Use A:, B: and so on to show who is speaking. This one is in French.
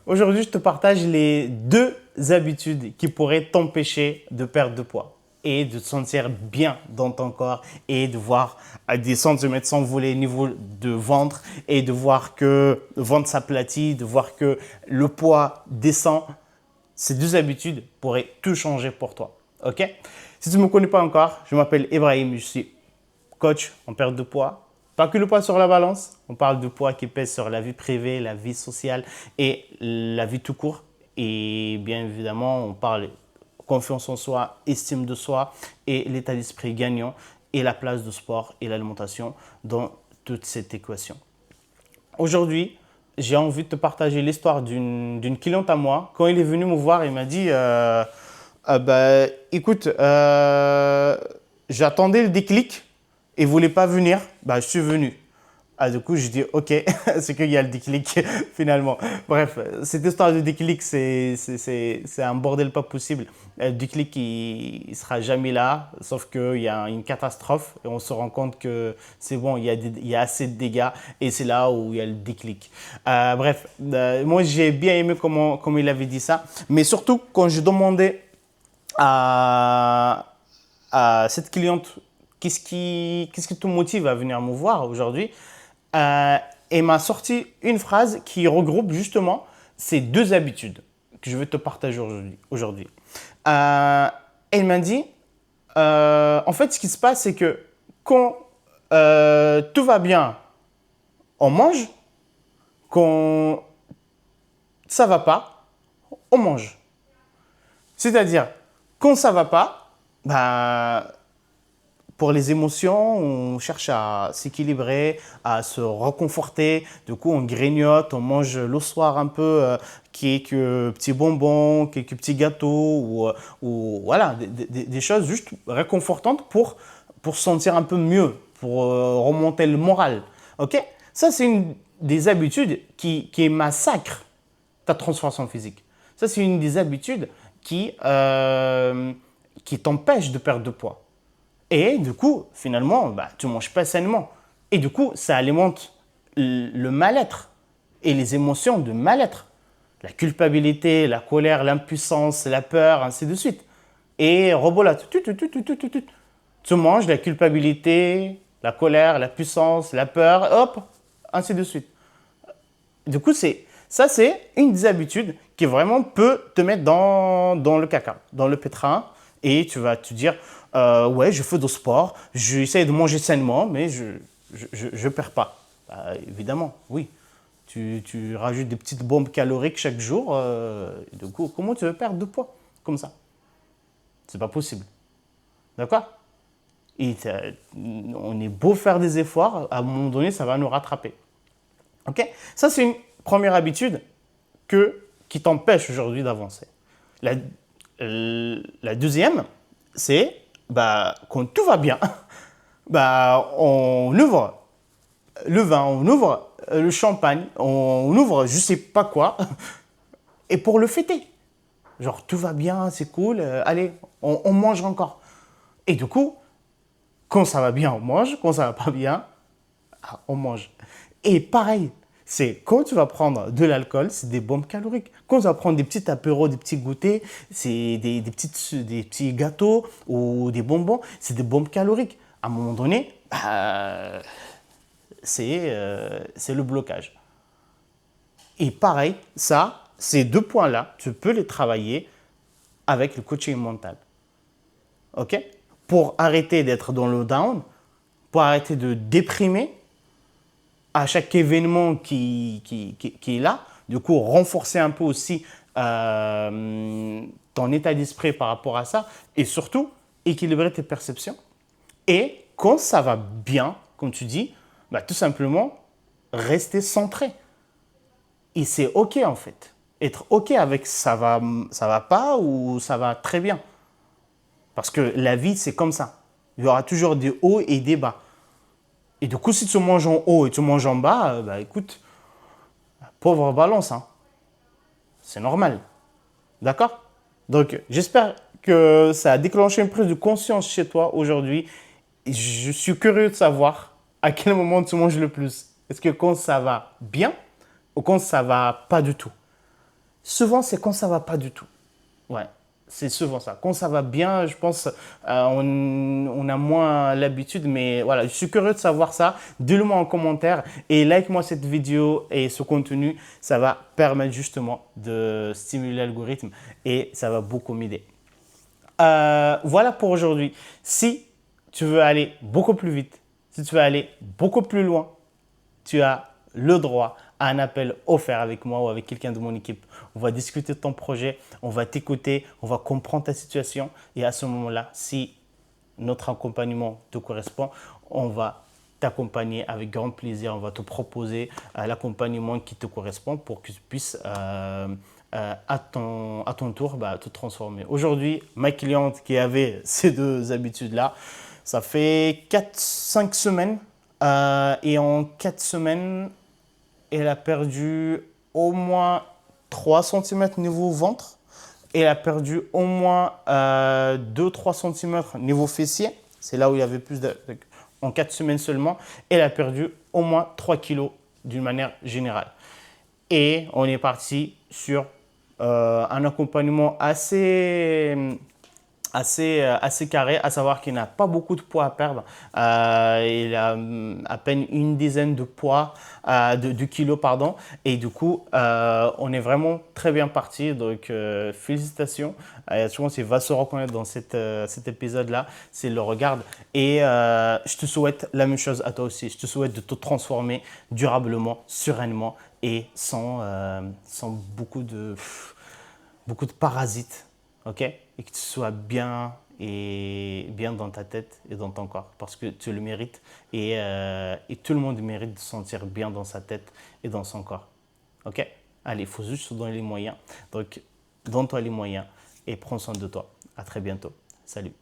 A: Aujourd'hui, je te partage les 2 habitudes qui pourraient t'empêcher de perdre de poids et de te sentir bien dans ton corps et de voir des centimètres s'envoler au niveau de ventre et de voir que le ventre s'aplatit, de voir que le poids descend. Ces 2 habitudes pourraient tout changer pour toi. Ok? Si tu ne me connais pas encore, je m'appelle Ibrahim, je suis coach en perte de poids. Pas que le poids sur la balance, on parle de poids qui pèse sur la vie privée, la vie sociale et la vie tout court. Et bien évidemment, on parle confiance en soi, estime de soi et l'état d'esprit gagnant et la place du sport et l'alimentation dans toute cette équation. Aujourd'hui, j'ai envie de te partager l'histoire d'une cliente à moi. Quand il est venu me voir, il m'a dit écoute, j'attendais le déclic et ne voulait pas venir. Je suis venu. Du coup, je dis ok, c'est qu'il y a le déclic finalement. Bref, cette histoire de déclic, c'est un bordel pas possible. Le déclic, il sera jamais là, sauf qu'il y a une catastrophe et on se rend compte que c'est bon, il y a assez de dégâts et c'est là où il y a le déclic. Moi j'ai bien aimé comment il avait dit ça, mais surtout quand je demandais à cette cliente qu'est-ce qui te motive à venir me voir aujourd'hui, et m'a sorti une phrase qui regroupe justement ces 2 habitudes que je vais te partager aujourd'hui. Elle m'a dit, en fait, ce qui se passe, c'est que quand tout va bien, on mange. Quand ça va pas, on mange. C'est-à-dire, quand ça va pas, pour les émotions, on cherche à s'équilibrer, à se reconforter. Du coup, on grignote, on mange le soir un peu quelques petits bonbons, quelques petits gâteaux ou voilà, des choses juste réconfortantes pour se sentir un peu mieux, pour remonter le moral. Ok? Ça, c'est une des habitudes qui massacre ta transformation physique. Ça, c'est une des habitudes qui t'empêche de perdre de poids. Et du coup, finalement, tu ne manges pas sainement. Et du coup, ça alimente le mal-être et les émotions de mal-être. La culpabilité, la colère, l'impuissance, la peur, ainsi de suite. Et rebelote. Tu manges la culpabilité, la colère, la puissance, la peur, hop, ainsi de suite. Du coup, c'est une des habitudes qui vraiment peut te mettre dans le caca, dans le pétrin. Et tu vas te dire, ouais, je fais du sport, j'essaie de manger sainement, mais je perds pas. Évidemment, oui. Tu rajoutes des petites bombes caloriques chaque jour. Du coup, comment tu veux perdre de poids comme ça? C'est pas possible. D'accord? Et on est beau faire des efforts, à un moment donné, ça va nous rattraper. Ok? Ça, c'est une première habitude qui t'empêche aujourd'hui d'avancer. La deuxième, c'est quand tout va bien, on ouvre le vin, on ouvre le champagne, on ouvre je sais pas quoi, et pour le fêter. Genre, tout va bien, c'est cool, allez, on mange encore. Et du coup, quand ça va bien, on mange, quand ça va pas bien, on mange. Et pareil, c'est quand tu vas prendre de l'alcool, c'est des bombes caloriques. Quand tu vas prendre des petits apéros, des petits goûters, c'est des petits gâteaux ou des bonbons, c'est des bombes caloriques. À un moment donné, c'est le blocage. Et pareil, ça, ces 2 points-là, tu peux les travailler avec le coaching mental. Ok? Pour arrêter d'être dans le down, pour arrêter de déprimer, à chaque événement qui est là, du coup renforcer un peu aussi ton état d'esprit par rapport à ça et surtout équilibrer tes perceptions. Et quand ça va bien, comme tu dis, tout simplement rester centré. Et c'est ok en fait. Être ok avec ça va pas ou ça va très bien. Parce que la vie c'est comme ça. Il y aura toujours des hauts et des bas. Et du coup, si tu manges en haut et tu manges en bas, écoute, pauvre balance, hein. C'est normal. D'accord? Donc, j'espère que ça a déclenché une prise de conscience chez toi aujourd'hui. Je suis curieux de savoir à quel moment tu manges le plus. Est-ce que quand ça va bien ou quand ça va pas du tout? Souvent, c'est quand ça va pas du tout. Ouais, c'est souvent ça. Quand ça va bien, je pense, on a moins l'habitude, mais voilà, je suis curieux de savoir ça. Dis-le-moi en commentaire et like-moi cette vidéo et ce contenu. Ça va permettre justement de stimuler l'algorithme et ça va beaucoup m'aider. Voilà pour aujourd'hui. Si tu veux aller beaucoup plus vite, si tu veux aller beaucoup plus loin, tu as le droit à un appel offert avec moi ou avec quelqu'un de mon équipe. On va discuter de ton projet, on va t'écouter, on va comprendre ta situation et à ce moment-là, si notre accompagnement te correspond, on va t'accompagner avec grand plaisir. On va te proposer l'accompagnement qui te correspond pour que tu puisses à ton tour te transformer. Aujourd'hui, ma cliente qui avait ces deux habitudes-là, ça fait 4-5 semaines et en 4 semaines, elle a perdu au moins 3 cm niveau ventre. Elle a perdu au moins 2-3 cm niveau fessier. C'est là où il y avait plus de... En 4 semaines seulement, elle a perdu au moins 3 kilos d'une manière générale. Et on est parti sur un accompagnement assez carré, à savoir qu'il n'a pas beaucoup de poids à perdre. Il a à peine une dizaine de poids, de kilos, pardon. Et du coup, on est vraiment très bien parti. Donc, félicitations. Je pense qu'il va se reconnaître dans cet épisode-là s'il le regarde. Et je te souhaite la même chose à toi aussi. Je te souhaite de te transformer durablement, sereinement et sans beaucoup de parasites, ok? Et que tu sois bien dans ta tête et dans ton corps, parce que tu le mérites et tout le monde mérite de se sentir bien dans sa tête et dans son corps, ok? Allez, il faut juste se donner les moyens. Donc, donne-toi les moyens et prends soin de toi. À très bientôt. Salut.